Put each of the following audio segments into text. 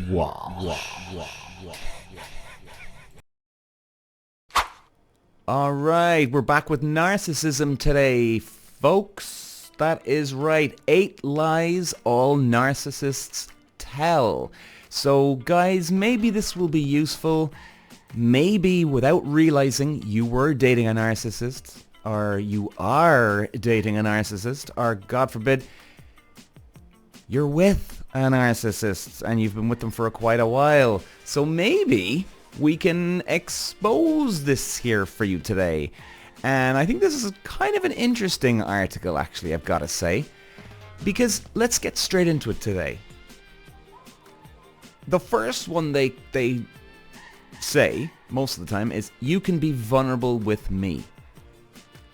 Walsh. All right, we're back with narcissism today, folks. That is right. 8 lies all narcissists tell. So, guys, maybe this will be useful. Maybe without realizing you were dating a narcissist, or you are dating a narcissist, or God forbid, you're with a narcissist and you've been with them for quite a while. So maybe we can expose this here for you today. And I think this is kind of an interesting article, actually, I've got to say. Because let's get straight into it today. The first one they say, most of the time, is you can be vulnerable with me.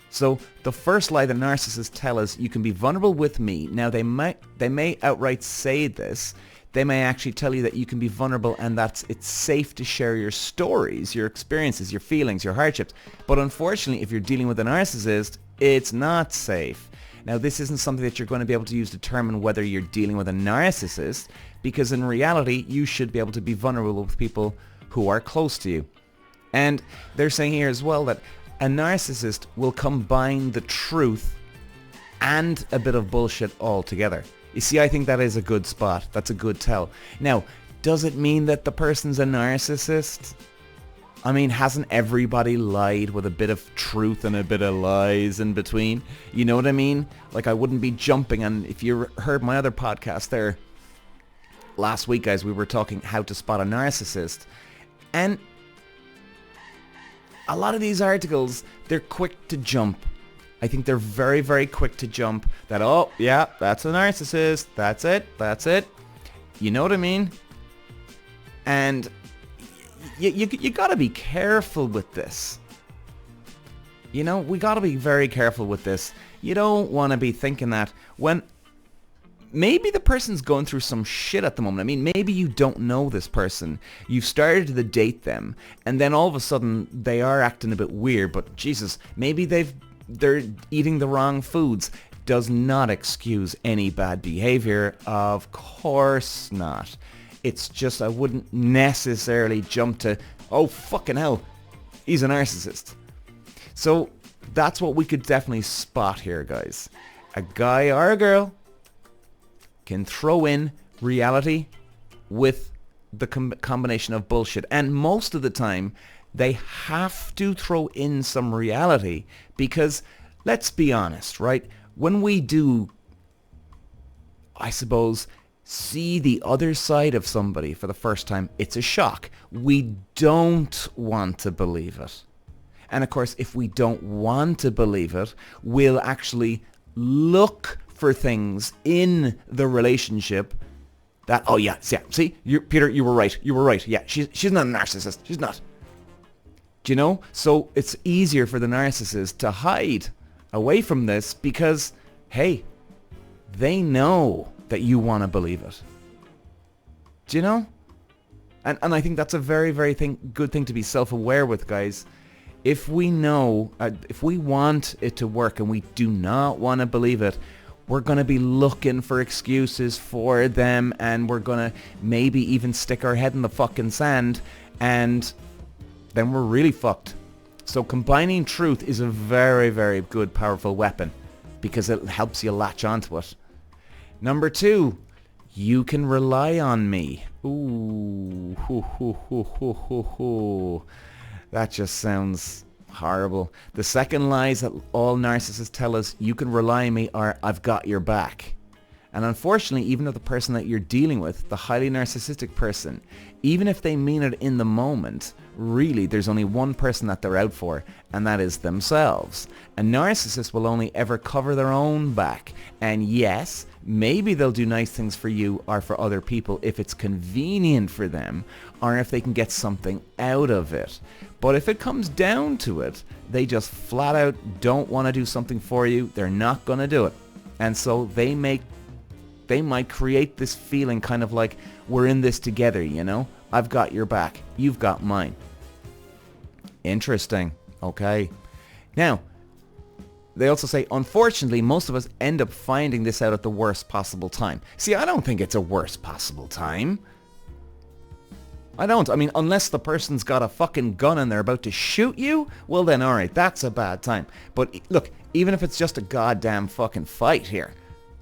So the first lie that narcissists tell us, you can be vulnerable with me. Now they may outright say this. They may actually tell you that you can be vulnerable and that it's safe to share your stories, your experiences, your feelings, your hardships. But unfortunately, if you're dealing with a narcissist, it's not safe. Now this isn't something that you're going to be able to use to determine whether you're dealing with a narcissist, because in reality, you should be able to be vulnerable with people who are close to you. And they're saying here as well that a narcissist will combine the truth and a bit of bullshit all together. You see, I think that is a good spot. That's a good tell. Now, does it mean that the person's a narcissist? I mean, hasn't everybody lied with a bit of truth and a bit of lies in between? You know what I mean? Like, I wouldn't be jumping. And if you heard my other podcast there last week, guys, we were talking how to spot a narcissist. And a lot of these articles, they're quick to jump. I think they're very, very quick to jump that, oh, yeah, that's a narcissist. That's it. You know what I mean? And you got to be careful with this. You know, we got to be very careful with this. You don't want to be thinking that when maybe the person's going through some shit at the moment. I mean, maybe you don't know this person. You've started to date them, and then all of a sudden they are acting a bit weird, but Jesus, maybe they're eating the wrong foods. Does not excuse any bad behavior. Of course not. It's just I wouldn't necessarily jump to, oh, fucking hell, he's a narcissist. So that's what we could definitely spot here, guys. A guy or a girl can throw in reality with the combination of bullshit. And most of the time, they have to throw in some reality because, let's be honest, right? When we do, I suppose, see the other side of somebody for the first time, it's a shock. We don't want to believe it. And of course, if we don't want to believe it, we'll actually look for things in the relationship that, oh yeah, see, Peter, you were right. Yeah, she's not a narcissist. She's not. Do you know? So it's easier for the narcissist to hide away from this because, hey, they know that you want to believe it. Do you know? And I think that's a very, very good thing to be self-aware with, guys. If we know, if we want it to work and we do not want to believe it, we're going to be looking for excuses for them, and we're going to maybe even stick our head in the fucking sand, and then we're really fucked. So combining truth is a very, very good, powerful weapon because it helps you latch onto it. Number 2, you can rely on me. Ooh, that just sounds horrible. The second lies that all narcissists tell us, you can rely on me, or I've got your back. And unfortunately, even if the person that you're dealing with, the highly narcissistic person, even if they mean it in the moment, really there's only one person that they're out for, and that is themselves. A narcissist will only ever cover their own back. And yes, maybe they'll do nice things for you or for other people if it's convenient for them, or if they can get something out of it. But if it comes down to it, they just flat out don't want to do something for you. They're not going to do it. And so they might create this feeling kind of like, we're in this together, you know? I've got your back. You've got mine. Interesting. Okay. Now, they also say, unfortunately, most of us end up finding this out at the worst possible time. See, I don't think it's a worst possible time. I don't. I mean, unless the person's got a fucking gun and they're about to shoot you, well then, alright, that's a bad time. But look, even if it's just a goddamn fucking fight here,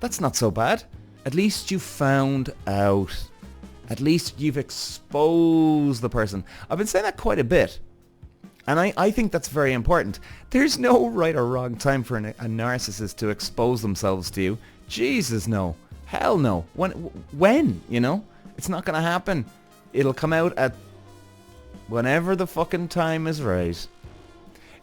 that's not so bad. At least you found out. At least you've exposed the person. I've been saying that quite a bit. And I think that's very important. There's no right or wrong time for a narcissist to expose themselves to you. Jesus, no. Hell no. When, you know? It's not going to happen. It'll come out at whenever the fucking time is right.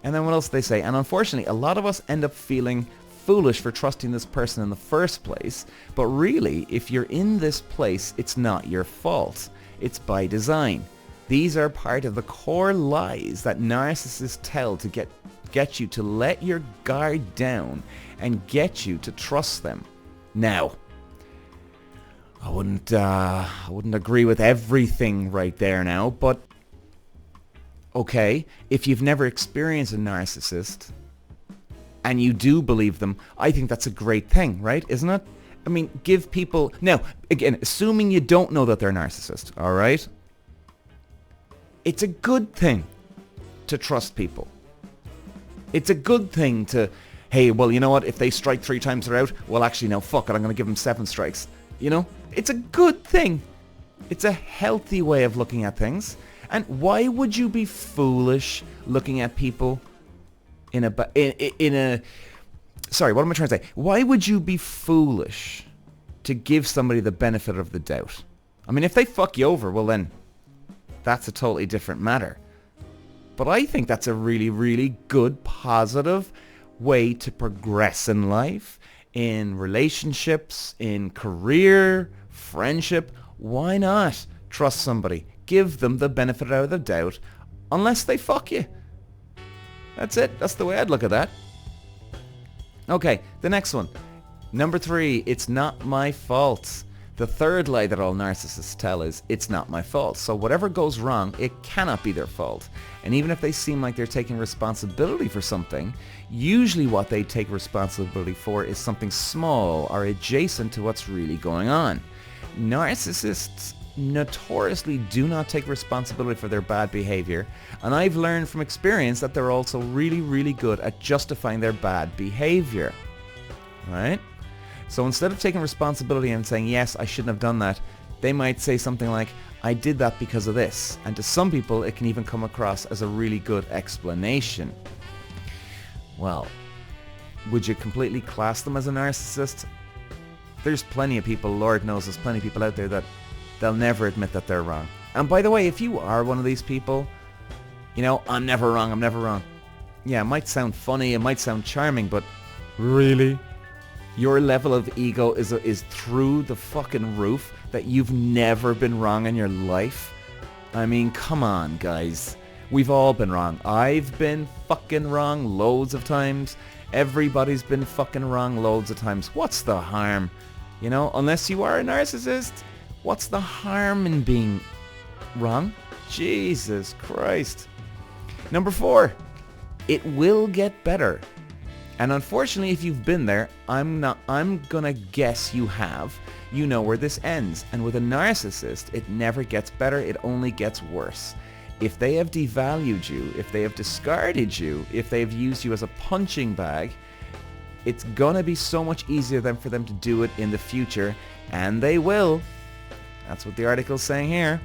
And then what else do they say? And unfortunately, a lot of us end up feeling foolish for trusting this person in the first place. But really, if you're in this place, it's not your fault. It's by design. These are part of the core lies that narcissists tell to get you to let your guard down and get you to trust them. Now, I wouldn't agree with everything right there now, but okay, if you've never experienced a narcissist and you do believe them, I think that's a great thing, right? Isn't it? I mean, give people... Now, again, assuming you don't know that they're a narcissist, all right? It's a good thing to trust people. It's a good thing to, hey, well, you know what? If they strike 3 times, they're out. Well, actually, no, fuck it. I'm going to give them 7 strikes. You know? It's a good thing. It's a healthy way of looking at things. And why would you be foolish looking at people in a... Sorry, what am I trying to say? Why would you be foolish to give somebody the benefit of the doubt? I mean, if they fuck you over, well then, that's a totally different matter. But I think that's a really, really good, positive way to progress in life, in relationships, in career, friendship. Why not trust somebody? Give them the benefit of the doubt, unless they fuck you. That's it. That's the way I'd look at that. Okay, the next one. Number 3, it's not my fault. The third lie that all narcissists tell is, it's not my fault. So whatever goes wrong, it cannot be their fault. And even if they seem like they're taking responsibility for something, usually what they take responsibility for is something small or adjacent to what's really going on. Narcissists notoriously do not take responsibility for their bad behavior, and I've learned from experience that they're also really, really good at justifying their bad behavior. Right? So instead of taking responsibility and saying, yes, I shouldn't have done that, they might say something like, I did that because of this. And to some people, it can even come across as a really good explanation. Well, would you completely class them as a narcissist? There's plenty of people, Lord knows there's plenty of people out there that they'll never admit that they're wrong. And by the way, if you are one of these people, you know, I'm never wrong, I'm never wrong. Yeah, it might sound funny, it might sound charming, but really? Your level of ego is through the fucking roof that you've never been wrong in your life? I mean, come on, guys. We've all been wrong. I've been fucking wrong loads of times. Everybody's been fucking wrong loads of times. What's the harm? You know, unless you are a narcissist, what's the harm in being wrong? Jesus Christ. Number 4, it will get better. And unfortunately, if you've been there, I'm gonna guess you have. You know where this ends. And with a narcissist, it never gets better, it only gets worse. If they have devalued you, if they have discarded you, if they have used you as a punching bag, it's gonna be so much easier for them to do it in the future. And they will. That's what the article's saying here.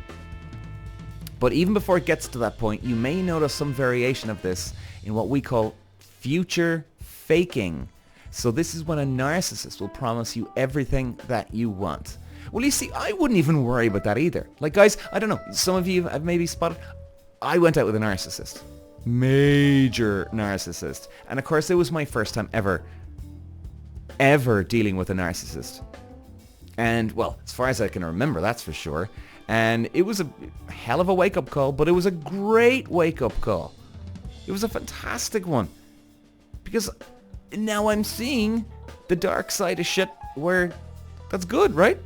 But even before it gets to that point, you may notice some variation of this in what we call future faking. So this is when a narcissist will promise you everything that you want. Well, you see, I wouldn't even worry about that either. Like, guys, I don't know, some of you have maybe spotted, I went out with a narcissist. Major narcissist. And of course, it was my first time ever dealing with a narcissist. And, well, as far as I can remember, that's for sure. And it was a hell of a wake-up call, but it was a great wake-up call. It was a fantastic one. Because now I'm seeing the dark side of shit where that's good, right?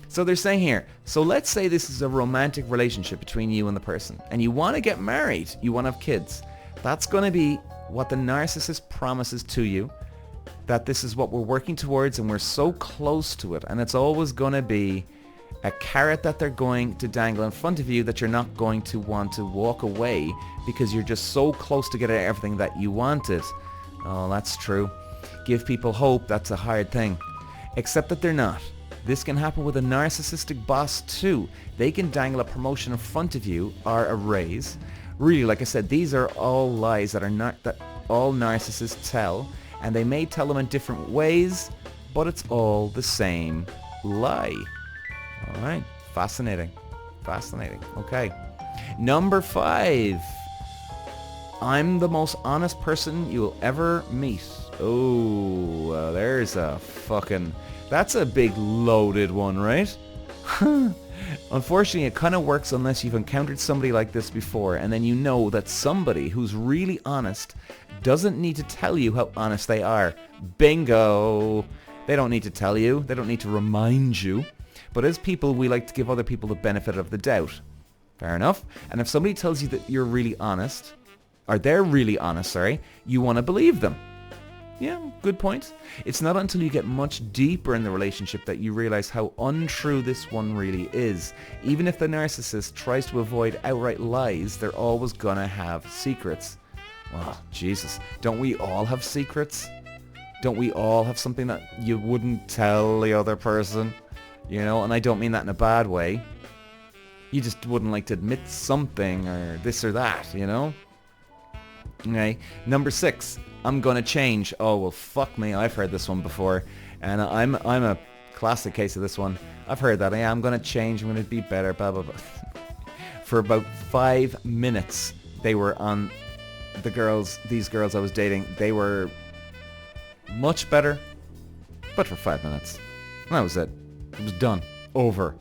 So they're saying here, so let's say this is a romantic relationship between you and the person, and you want to get married, you want to have kids. That's going to be what the narcissist promises to you, that this is what we're working towards and we're so close to it, and it's always going to be A carrot that they're going to dangle in front of you that you're not going to want to walk away because you're just so close to getting everything that you wanted. Oh, that's true. Give people hope, that's a hard thing. Except that they're not. This can happen with a narcissistic boss too. They can dangle a promotion in front of you or a raise. Really, like I said, these are all lies that all narcissists tell, and they may tell them in different ways, but it's all the same lie. All right, fascinating. Fascinating. Okay. Number 5. I'm the most honest person you'll ever meet. Oh, there's a fucking... That's a big loaded one, right? Unfortunately, it kind of works unless you've encountered somebody like this before, and then you know that somebody who's really honest doesn't need to tell you how honest they are. Bingo! They don't need to tell you. They don't need to remind you. But as people, we like to give other people the benefit of the doubt. Fair enough. And if somebody tells you that you're really honest, or they're really honest, sorry, you want to believe them. Yeah, good point. It's not until you get much deeper in the relationship that you realize how untrue this one really is. Even if the narcissist tries to avoid outright lies, they're always gonna have secrets. Oh, Jesus. Don't we all have secrets? Don't we all have something that you wouldn't tell the other person? You know, and I don't mean that in a bad way. You just wouldn't like to admit something or this or that, you know? Okay, number 6. I'm gonna change. Oh, well, fuck me. I've heard this one before. And I'm a classic case of this one. I've heard that. Yeah, I'm gonna change. I'm gonna be better, blah, blah, blah. For about 5 minutes, they were on these girls I was dating. They were much better, but for 5 minutes. And that was it. It was done. Over.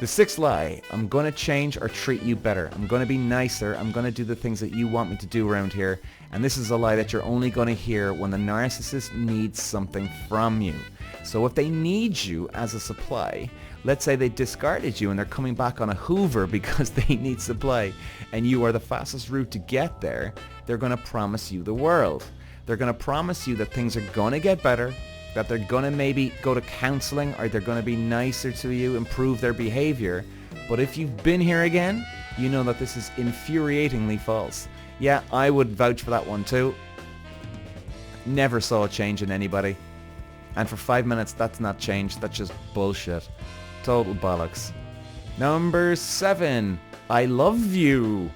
The 6th lie, I'm going to change or treat you better. I'm going to be nicer. I'm going to do the things that you want me to do around here. And this is a lie that you're only going to hear when the narcissist needs something from you. So if they need you as a supply, let's say they discarded you and they're coming back on a Hoover because they need supply, and you are the fastest route to get there, they're going to promise you the world. They're going to promise you that things are going to get better, that they're going to maybe go to counseling, or they're going to be nicer to you, improve their behavior. But if you've been here again, you know that this is infuriatingly false. Yeah, I would vouch for that one too. Never saw a change in anybody. And for 5 minutes, that's not change. That's just bullshit. Total bollocks. Number 7. I love you.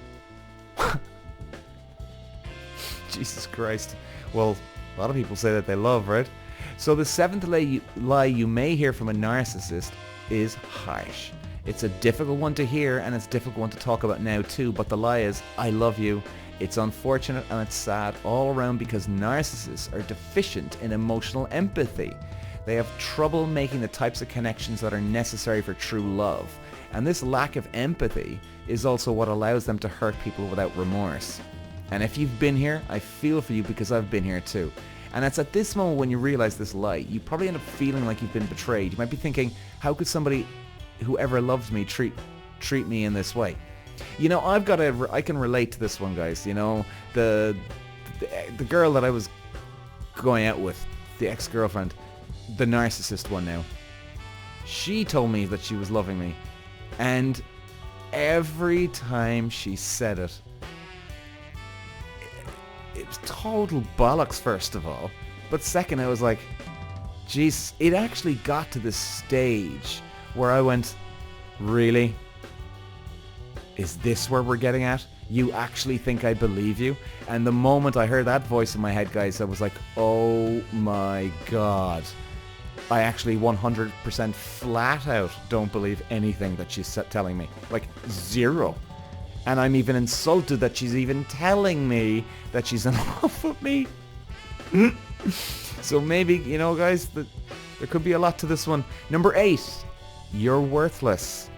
Jesus Christ. Well, a lot of people say that they love, right? So the 7th lie you may hear from a narcissist is harsh. It's a difficult one to hear, and it's a difficult one to talk about now too, but the lie is, I love you. It's unfortunate and it's sad all around because narcissists are deficient in emotional empathy. They have trouble making the types of connections that are necessary for true love. And this lack of empathy is also what allows them to hurt people without remorse. And if you've been here, I feel for you because I've been here too. And it's at this moment when you realize this lie, you probably end up feeling like you've been betrayed. You might be thinking, how could somebody who ever loved me treat me in this way? You know, I can relate to this one, guys. You know, the girl that I was going out with, the ex-girlfriend, the narcissist one now, she told me that she was loving me. And every time she said it, it was total bollocks, first of all. But second, I was like, geez, it actually got to this stage where I went, really? Is this where we're getting at? You actually think I believe you? And the moment I heard that voice in my head, guys, I was like, oh my God. I actually 100% flat out don't believe anything that she's telling me. Like, zero. And I'm even insulted that she's even telling me that she's in love with me. So maybe, you know, guys, there could be a lot to this one. Number 8, you're worthless.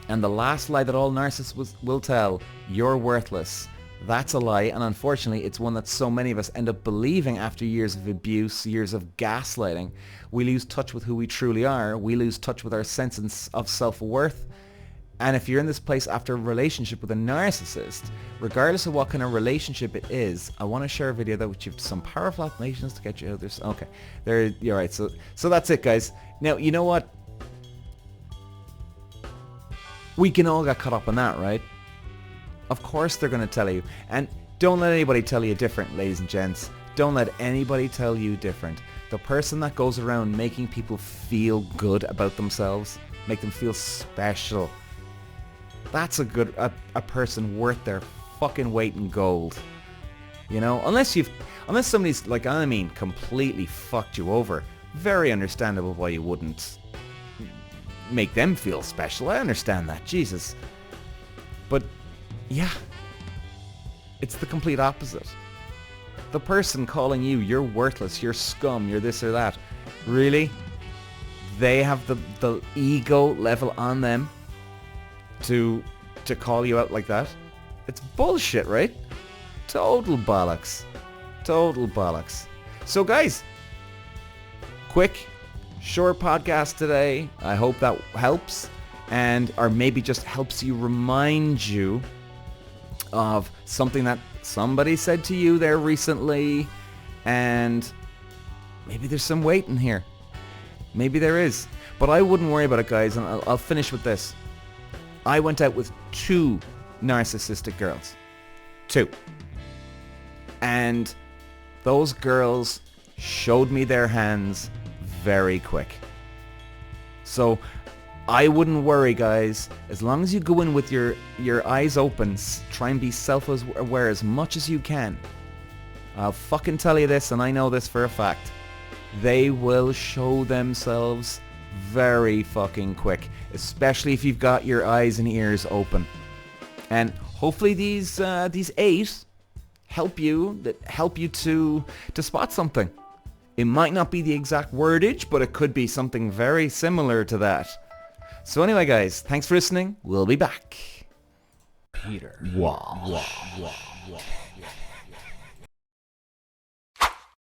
And the last lie that all narcissists will tell, you're worthless. That's a lie, and unfortunately it's one that so many of us end up believing after years of abuse, years of gaslighting. We lose touch with who we truly are. We lose touch with our sense of self-worth. And if you're in this place after a relationship with a narcissist, regardless of what kind of relationship it is, I want to share a video that with you some powerful affirmations to get you out of this. Okay, there, you're right. So that's it, guys. Now, you know what? We can all get caught up in that, right? Of course they're going to tell you. And don't let anybody tell you different, ladies and gents. Don't let anybody tell you different. The person that goes around making people feel good about themselves, make them feel special, that's a person worth their fucking weight in gold. You know, unless somebody's, like, I mean, completely fucked you over, very understandable why you wouldn't make them feel special. I understand that, Jesus. But yeah, it's the complete opposite. The person calling you, you're worthless, you're scum, you're this or that, really? They have the ego level on them to call you out like that? It's bullshit, right? Total bollocks. Total bollocks. So guys, quick, short podcast today. I hope that helps, or maybe just helps you, remind you of something that somebody said to you there recently, and maybe there's some weight in here. Maybe there is. But I wouldn't worry about it, guys, and I'll finish with this. I went out with 2 narcissistic girls. 2. And those girls showed me their hands very quick. So I wouldn't worry, guys. As long as you go in with your eyes open, try and be self-aware as much as you can. I'll fucking tell you this, and I know this for a fact. They will show themselves very fucking quick, especially if you've got your eyes and ears open. And hopefully these 8 help you to spot something. It might not be the exact wordage, but it could be something very similar to that. So anyway, guys, thanks for listening. We'll be back. Peter. Walsh.